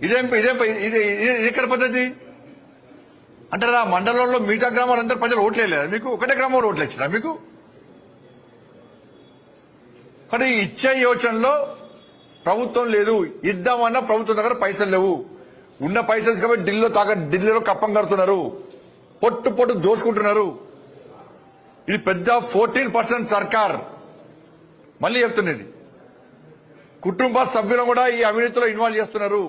ఇదేం ఇదేం ఇది ఇక్కడ పద్ధతి అంటే ఆ మండలంలో మిగతా గ్రామాలందరూ ప్రజలు ఓట్లేదు మీకు ఒకటే గ్రామంలో ఓట్లు ఇచ్చినా మీకు కానీ ఇచ్చే యోచనలో ప్రభుత్వం లేదు ఇద్దామన్నా ప్రభుత్వం దగ్గర పైసలు లేవు ఉన్న పైసలు కాబట్టి ఢిల్లీలో కప్పం కడుతున్నారు పొట్టు పొట్టు దోసుకుంటున్నారు ఇది పెద్ద 14% సర్కార్ మళ్ళీ చెప్తున్నది కుటుంబ సభ్యులను కూడా ఈ అవినీతిలో ఇన్వాల్వ్ చేస్తున్నారు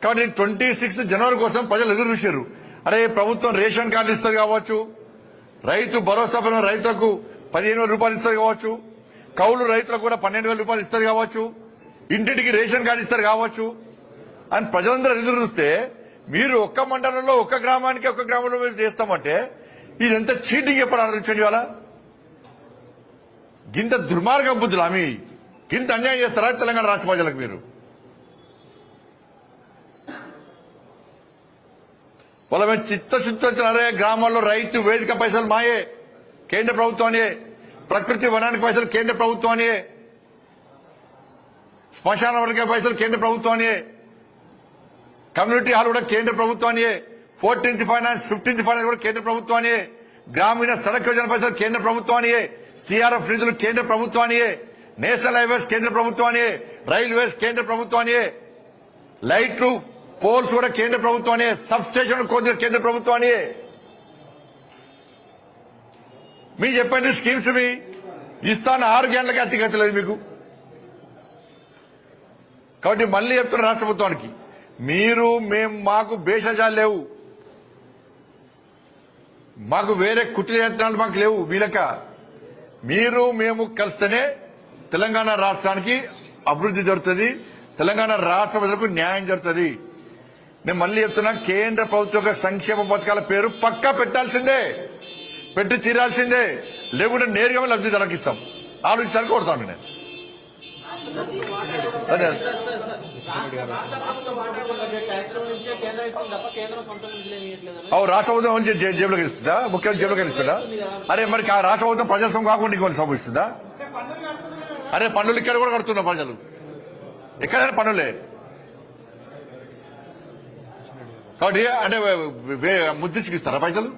కాబట్టి 26 జనవరి కోసం ప్రజలు ఎదురు చూశారు అరే ప్రభుత్వం రేషన్ కార్డు ఇస్తుంది కావచ్చు రైతు భరోసా పైన రైతులకు 15,000 రూపాయలు ఇస్తుంది కావచ్చు కౌలు రైతులకు కూడా 12,000 రూపాయలు ఇస్తుంది కావచ్చు ఇంటింటికి రేషన్ కార్డు ఇస్తారు కావచ్చు అని ప్రజలందరూ ఎదురు చూస్తే మీరు ఒక్క మండలంలో ఒక్క గ్రామానికి ఒక్క గ్రామంలో మీరు చేస్తామంటే ఇదంతా చీటింగ్ ఎప్పుడు ఆలోచించండి ఇవాళ గింత దుర్మార్గ బుద్ధులు ఆమె గింత అన్యాయం చేస్తారా తెలంగాణ రాష్ట్ర ప్రజలకు మీరు వాళ్ళ మీద చిత్తశుద్ధి వచ్చినారే గ్రామాల్లో రైతు వేదిక పైసలు మాయే కేంద్ర ప్రభుత్వానియే ప్రకృతి వనానికి పైసలు కేంద్ర ప్రభుత్వానియే శ్మశాన వర్గ పైసలు కేంద్ర ప్రభుత్వానియే కమ్యూనిటీ హాల్ కూడా కేంద్ర ప్రభుత్వానియే 14th ఫైనాన్స్ 15th ఫైనాన్స్ కూడా కేంద్ర ప్రభుత్వానియే గ్రామీణ సడక్ యోజన పైసలు కేంద్ర ప్రభుత్వానియే సిఆర్ఎఫ్ నిధులు కేంద్ర ప్రభుత్వానియే నేషనల్ హైవేస్ కేంద్ర ప్రభుత్వానియే రైల్వేస్ కేంద్ర ప్రభుత్వానియే లైట్లు పోల్స్ కూడా కేంద్ర ప్రభుత్వానియే సబ్ స్టేషన్ కేంద్ర ప్రభుత్వానియే మీరు చెప్పండి స్కీమ్స్ మీ ఇస్తాను 6 గంటలకి అతిగతి లేదు మీకు కాబట్టి మళ్ళీ చెప్తున్న రాష్ట్ర ప్రభుత్వానికి మీరు మాకు భేషజాలు లేవు మాకు వేరే కుట్ర యత్నాలు మాకు లేవు వీలక మీరు మేము కలిస్తేనే తెలంగాణ రాష్ట్రానికి అభివృద్ధి జరుగుతుంది తెలంగాణ రాష్ట్ర ప్రజలకు న్యాయం జరుగుతుంది నేను మళ్ళీ చెప్తున్నా కేంద్ర ప్రభుత్వ సంక్షేమ పథకాల పేరు పక్కా పెట్టాల్సిందే పెట్టి తీరాల్సిందే లేకుంటే నేరుగా లబ్ధి తలకిస్తాం ఆలోచించాలి కొడతాను నేను అదే రాష్ట్ర ప్రభుత్వం జేబులోకి ఇస్తుందా ముఖ్యమంత్రి జేబులోకి ఇస్తుందా అరే మరి రాష్ట్ర ప్రభుత్వం ప్రజాస్వామ్యం కాకుండా ఇంకొన్ని సంభవిస్తుందా అరే పన్నులు ఇక్కడ కూడా కడుతున్నా ప్రజలు ఎక్కడైనా పన్నులే కాబట్టి అంటే ముద్దిచ్చిస్తారా పైసలు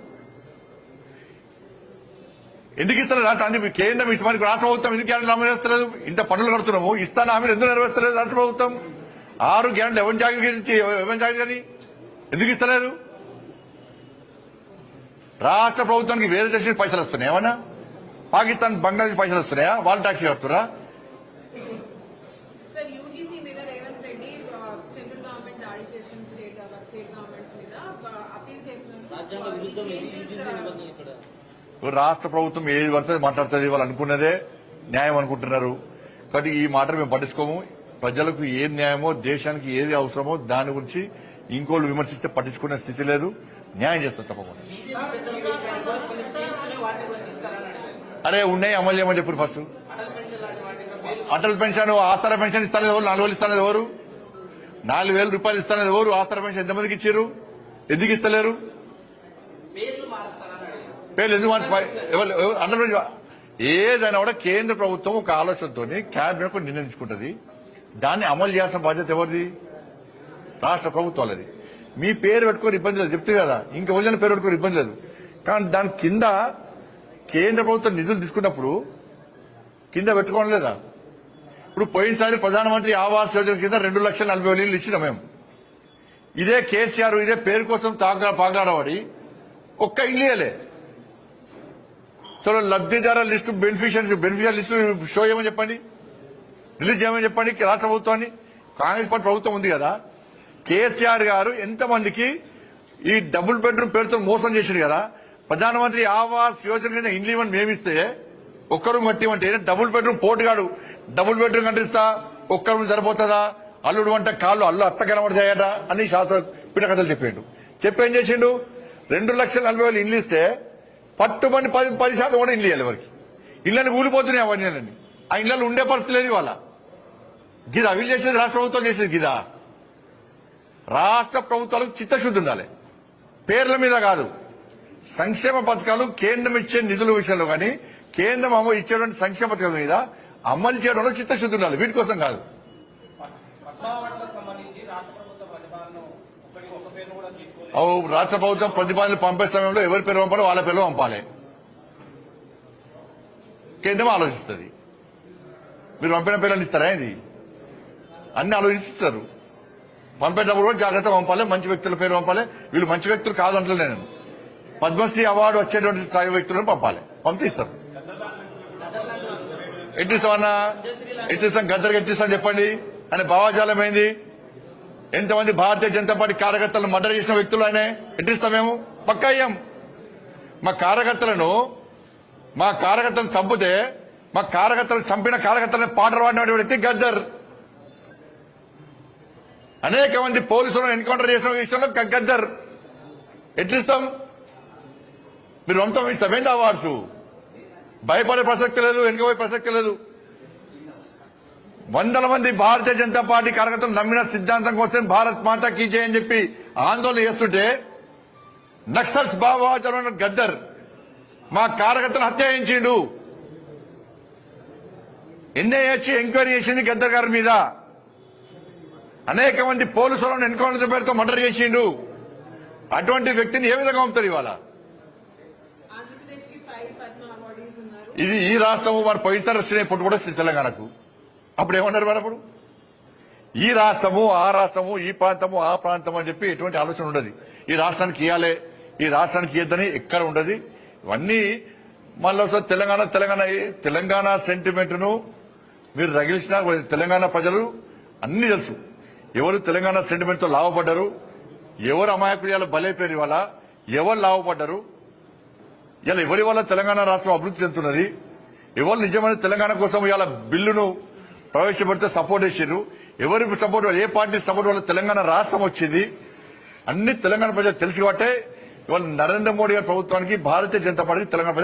ఎందుకు ఇస్తారు రాష్ట్ర కేంద్రం ఇష్టమానికి రాష్ట్ర ప్రభుత్వం ఎందుకు గ్యారెంటీ అమలు చేస్తలేదు ఇంత పన్నులు కడుతున్నాము ఇస్తాను హామీలు ఎందుకు నెరవేర్చలేదు రాష్ట్ర ప్రభుత్వం 6 గ్యారెంటీ ఎవరి జాగ్రత్త కానీ ఎందుకు ఇస్తలేదు రాష్ట్ర ప్రభుత్వానికి వేరే దేశం పైసలు వస్తున్నాయి ఏమన్నా పాకిస్తాన్ బంగ్లాదేశ్ పైసలు వస్తున్నాయా వాళ్ళు ట్యాక్స్ కడుతురా రాష్ట్ర ప్రభుత్వం ఏది పడుతుంది మాట్లాడుతుంది వాళ్ళు అనుకున్నదే న్యాయం అనుకుంటున్నారు కాబట్టి ఈ మాట మేము పట్టించుకోము ప్రజలకు ఏది న్యాయమో దేశానికి ఏది అవసరమో దాని గురించి ఇంకోళ్ళు విమర్శిస్తే పట్టించుకునే స్థితి లేదు న్యాయం చేస్తారు తప్పకుండా అరే ఉన్నాయి అమలు చేయమని చెప్పారు ఫస్ట్ అటల్ పెన్షన్ ఆసరా పెన్షన్ ఇస్తాను ఎవరు 4,000 ఇస్తాను ఎవరు 4,000 రూపాయలు ఇస్తాను ఎవరు ఆసరా పెన్షన్ ఎంతమందికి ఇచ్చారు ఎందుకు ఇస్తలేరు పేర్లు ఎందుకు అటల్ ఏదైనా కూడా కేంద్ర ప్రభుత్వం ఒక ఆలోచనతో క్యాబినెట్ కు నిర్ణయం తీసుకుంటుంది దాన్ని అమలు చేయాల్సిన బాధ్యత ఎవరిది రాష్ట్ర ప్రభుత్వాలది మీ పేరు పెట్టుకుని ఇబ్బంది లేదు చెప్తే కదా ఇంకా వదిలిన పేరు పెట్టుకుని ఇబ్బంది లేదు కానీ దాని కింద కేంద్ర ప్రభుత్వం నిధులు తీసుకున్నప్పుడు కింద పెట్టుకోవడం లేదా ఇప్పుడు పోయినసారి ప్రధానమంత్రి ఆవాస్ యోజన కింద 2,40,000 ఇళ్లు ఇచ్చినాం మేము ఇదే కేసీఆర్ ఇదే పేరు కోసం పాగలాడవాడి ఒక్క ఇల్లు ఇవ్వలే చలో లబ్ధిదార లిస్టు బెనిఫిషియర్ లిస్టు షో చేయమని చెప్పండి రిలీజ్ చేయమని చెప్పండి రాష్ట్ర ప్రభుత్వాన్ని కాంగ్రెస్ పార్టీ ప్రభుత్వం ఉంది కదా కేసీఆర్ గారు ఎంతమందికి ఈ డబుల్ బెడ్రూమ్ పేరుతో మోసం చేసింది కదా ప్రధానమంత్రి ఆవాస్ యోజన కింద ఇండ్లు ఇవ్వని మేమిస్తే ఒక్కరు మట్టి అంటే డబుల్ బెడ్రూమ్ పోటుగాడు డబుల్ బెడ్రూమ్ కంటిస్తా ఒక్కరు సరిపోతుందా అల్లుడు అంటే కాళ్ళు అత్త కనబడతాయట అని శాస్త్ర పిటకథలు చెప్పాడు చెప్పేం చేసిండు 2,40,000 ఇండ్లు ఇస్తే పట్టుబడి 10% కూడా ఇండ్లు ఇవ్వాలి ఎవరికి ఇళ్ళని ఊలిపోతున్నాయి అవన్నీ ఆ ఇళ్లలో ఉండే పరిస్థితి లేదు ఇవాళ గిదా వీళ్ళు చేసేది రాష్ట్ర ప్రభుత్వం చేసేది గిదా రాష్ట్ర ప్రభుత్వాలకు చిత్తశుద్ధి ఉండాలి పేర్ల మీద కాదు సంక్షేమ పథకాలు కేంద్రం ఇచ్చే నిధుల విషయంలో కానీ కేంద్రం ఇచ్చేటువంటి సంక్షేమ పథకాల మీద అమలు చేయడంలో చిత్తశుద్ధి ఉండాలి, వీటి కోసం కాదు. రాష్ట్ర ప్రభుత్వం ప్రతిపాదనలు పంపే సమయంలో ఎవరి పేరు పంపాలో వాళ్ళ పేరు పంపాలి, కేంద్రం ఆలోచిస్తుంది. మీరు పంపిన పేర్లను ఇస్తారా? ఇది అన్ని ఆలోచిస్తారు. పంపేటప్పుడు కూడా జాగ్రత్తగా పంపాలి, మంచి వ్యక్తుల పేరు పంపాలి. వీళ్ళు మంచి వ్యక్తులు కాదు అంటలే నేను, పద్మశ్రీ అవార్డు వచ్చేటువంటి స్థాయి వ్యక్తులను పంపాలి, పంపిస్తారు. ఎట్టిస్తామన్నా ఎట్టిస్తాం, గద్దరికి ఎట్టిస్తాం చెప్పండి అని భావాజాలం ఏంది? ఎంతమంది భారతీయ జనతా పార్టీ కార్యకర్తలను మర్డర్ చేసిన వ్యక్తులు ఆయన ఎట్టిస్తాం మేము? పక్కా అయ్యాం. మా కార్యకర్తలను చంపితే మా కార్యకర్తలను చంపిన కార్యకర్తలను పాటలు పాడిన వ్యక్తి గద్దర్. అనేక మంది పోలీసులను ఎన్కౌంటర్ చేసిన విషయంలో గద్దర్. ఎట్లిస్తాం? మీరు వంశం ఇస్తామేంటి అవార్డ్స్? భయపడే ప్రసక్తి లేదు, వెనుకపోయే ప్రసక్తి లేదు. వందల మంది భారతీయ జనతా పార్టీ కార్యకర్తలు నమ్మిన సిద్ధాంతం కోసం భారత్ మాతా కీ జై అని చెప్పి ఆందోళన చేస్తుంటే నక్సల్స్ భావోద్వేగ గద్దర్ మా కార్యకర్తలు హత్య చేయించిండు. ఎన్ఐఏ ఎంక్వైరీ చేసింది గద్దర్ గారి మీద. అనేక మంది పోలీసులను ఎన్కౌంటర్ పేరుతో మర్డర్ చేసిండు. అటువంటి వ్యక్తిని ఏ విధంగా పంపుతారు ఇవాళ? ఇది ఈ రాష్ట్రము మన పోయినసారి వచ్చిన కూడా తెలంగాణకు. అప్పుడు ఏమన్నారు మరి? అప్పుడు ఈ రాష్ట్రము ఆ రాష్ట్రము, ఈ ప్రాంతము ఆ ప్రాంతం అని చెప్పి ఎటువంటి ఆలోచన ఉండదు. ఈ రాష్ట్రానికి ఇవ్వాలి, ఈ రాష్ట్రానికి ఇవ్వద్దని ఎక్కడ ఉండదు. ఇవన్నీ మళ్ళీ తెలంగాణ సెంటిమెంట్ ను మీరు రగిలిసిన తెలంగాణ ప్రజలు అన్ని తెలుసు. ఎవరు తెలంగాణ సెంటిమెంట్ తో లాభపడ్డారు, ఎవరు అమాయకులు బలైపోయారు, ఇవాళ ఎవరు లాభపడ్డారు, ఇలా ఎవరి వల్ల తెలంగాణ రాష్ట్రం అభివృద్ధి చెందుతున్నది, ఎవరు నిజమైన తెలంగాణ కోసం ఇవాళ బిల్లును ప్రవేశపెడితే సపోర్ట్ చేశారు, ఎవరి సపోర్ట్, ఏ పార్టీ సపోర్ట్ వల్ల తెలంగాణ రాష్ట్రం వచ్చింది, అన్ని తెలంగాణ ప్రజలు తెలిసి బట్టే ఇవాళ నరేంద్ర మోడీ గారి ప్రభుత్వానికి భారతీయ జనతా పార్టీ తెలంగాణ